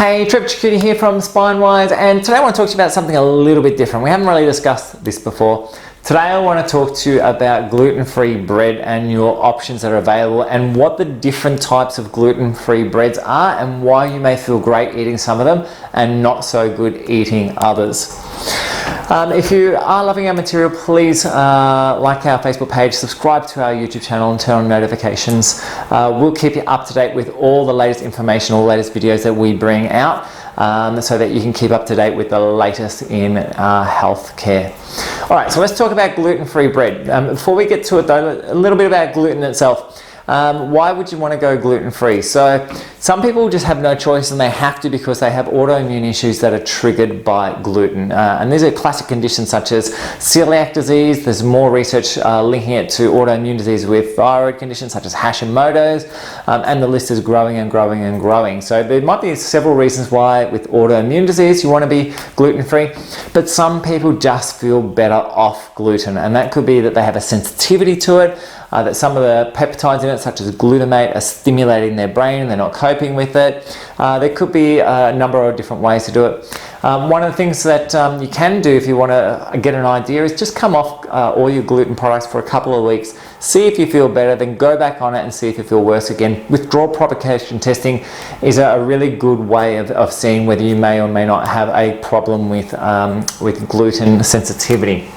Hey, Trip Chakouti here from SpineWise, and today I want to talk to you about something a little bit different. We haven't really discussed this before. Today I want to talk to you about gluten-free bread and your options that are available and what the different types of gluten-free breads are and why you may feel great eating some of them and not so good eating others. If you are loving our material, please like our Facebook page, subscribe to our YouTube channel and turn on notifications. We'll keep you up to date with all the latest information, all the latest videos that we bring out so that you can keep up to date with the latest in healthcare. Alright, so let's talk about gluten-free bread. Before we get to it though, a little bit about gluten itself. Why would you want to go gluten-free? So some people just have no choice and they have to because they have autoimmune issues that are triggered by gluten. And these are classic conditions such as celiac disease. There's more research linking it to autoimmune disease with thyroid conditions such as Hashimoto's, and the list is growing and growing and growing. So there might be several reasons why with autoimmune disease you want to be gluten-free, but some people just feel better off gluten, and that could be that they have a sensitivity to it, that some of the peptides in it, such as glutamate, are stimulating their brain and they're not coping with it. There could be a number of different ways to do it. One of the things that you can do if you want to get an idea is just come off all your gluten products for a couple of weeks, see if you feel better, then go back on it and see if you feel worse again. Withdrawal provocation testing is a really good way of seeing whether you may or may not have a problem with gluten sensitivity.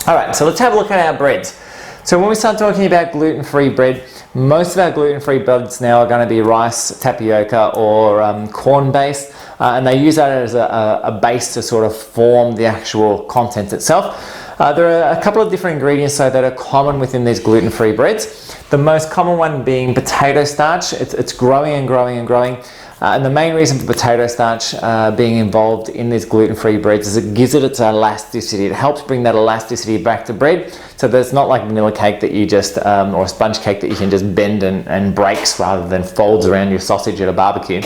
All right, so let's have a look at our breads. So when we start talking about gluten-free bread, most of our gluten-free breads now are going to be rice, tapioca or corn-based, and they use that as a base to sort of form the actual content itself. There are a couple of different ingredients though that are common within these gluten-free breads. The most common one being potato starch. It's growing and growing and growing. And the main reason for potato starch being involved in these gluten-free breads is it gives it its elasticity. It helps bring that elasticity back to bread, so that it's not like vanilla cake that you just, or a sponge cake that you can just bend and breaks rather than folds around your sausage at a barbecue.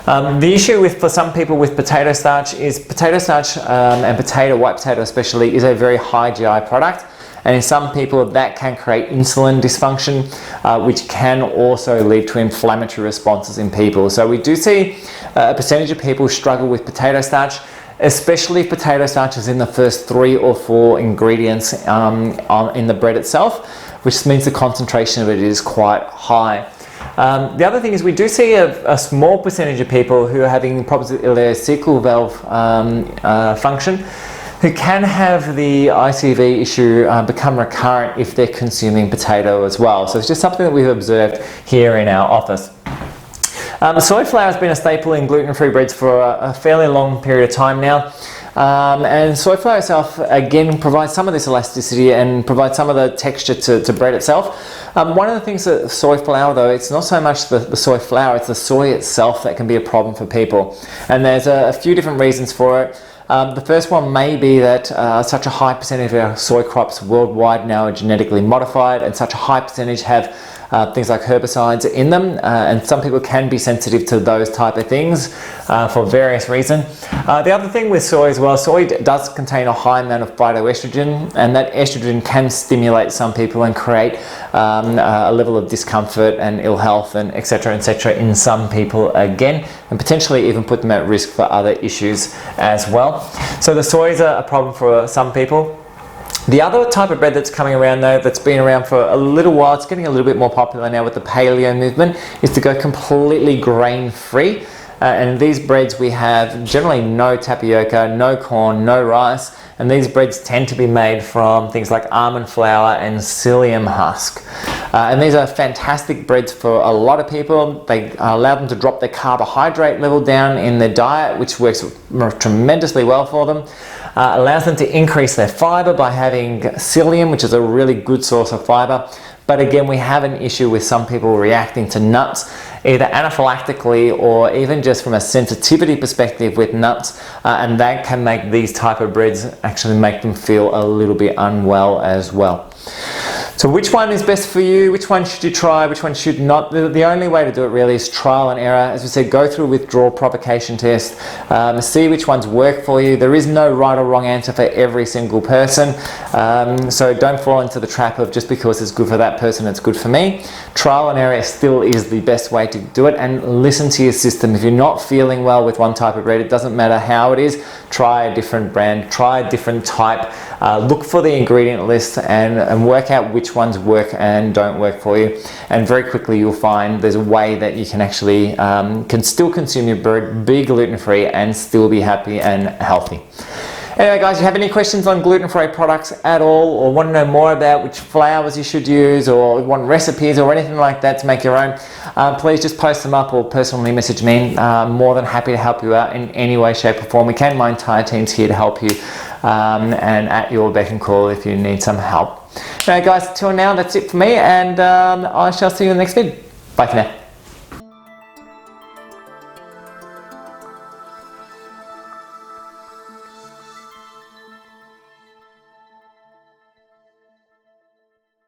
The issue for some people with potato starch is potato starch and white potato especially, is a very high GI product. And in some people that can create insulin dysfunction, which can also lead to inflammatory responses in people. So we do see a percentage of people struggle with potato starch, especially if potato starch is in the first 3 or 4 ingredients in the bread itself, which means the concentration of it is quite high. The other thing is we do see a small percentage of people who are having problems with their ileocecal valve function, who can have the ICV issue become recurrent if they're consuming potato as well. So it's just something that we've observed here in our office. Soy flour has been a staple in gluten-free breads for a fairly long period of time now. And soy flour itself, again, provides some of this elasticity and provides some of the texture to bread itself. One of the things that soy flour, though, it's not so much the soy flour, it's the soy itself that can be a problem for people. And there's a few different reasons for it. The first one may be that such a high percentage of our soy crops worldwide now are genetically modified, and such a high percentage have things like herbicides in them, and some people can be sensitive to those type of things for various reasons. The other thing with soy as well, soy does contain a high amount of phytoestrogen, and that estrogen can stimulate some people and create a level of discomfort and ill health and etc. in some people again, and potentially even put them at risk for other issues as well. So the soy is a problem for some people. The other type of bread that's coming around though, that's been around for a little while, it's getting a little bit more popular now with the paleo movement, is to go completely grain-free. And these breads we have generally no tapioca, no corn, no rice, and these breads tend to be made from things like almond flour and psyllium husk. And these are fantastic breads for a lot of people. They allow them to drop their carbohydrate level down in their diet, which works tremendously well for them. Allows them to increase their fiber by having psyllium, which is a really good source of fiber. But again, we have an issue with some people reacting to nuts, either anaphylactically or even just from a sensitivity perspective with nuts, and that can make these type of breads actually make them feel a little bit unwell as well. So which one is best for you? Which one should you try? Which one should not? The only way to do it really is trial and error. As we said, go through a withdrawal provocation test, see which ones work for you. There is no right or wrong answer for every single person. So don't fall into the trap of just because it's good for that person, it's good for me. Trial and error still is the best way to do it, and listen to your system. If you're not feeling well with one type of bread, it doesn't matter how it is, try a different brand, try a different type, look for the ingredient list and work out which ones work and don't work for you, and very quickly you'll find there's a way that you can actually can still consume your bread, be gluten-free, and still be happy and healthy. Anyway guys, if you have any questions on gluten-free products at all, or want to know more about which flours you should use, or want recipes or anything like that to make your own, please just post them up or personally message me. More than happy to help you out in any way, shape or form. We can. My entire team's here to help you, and at your beck and call if you need some help. Anyway guys, till now that's it for me, and I shall see you in the next vid. Bye for now.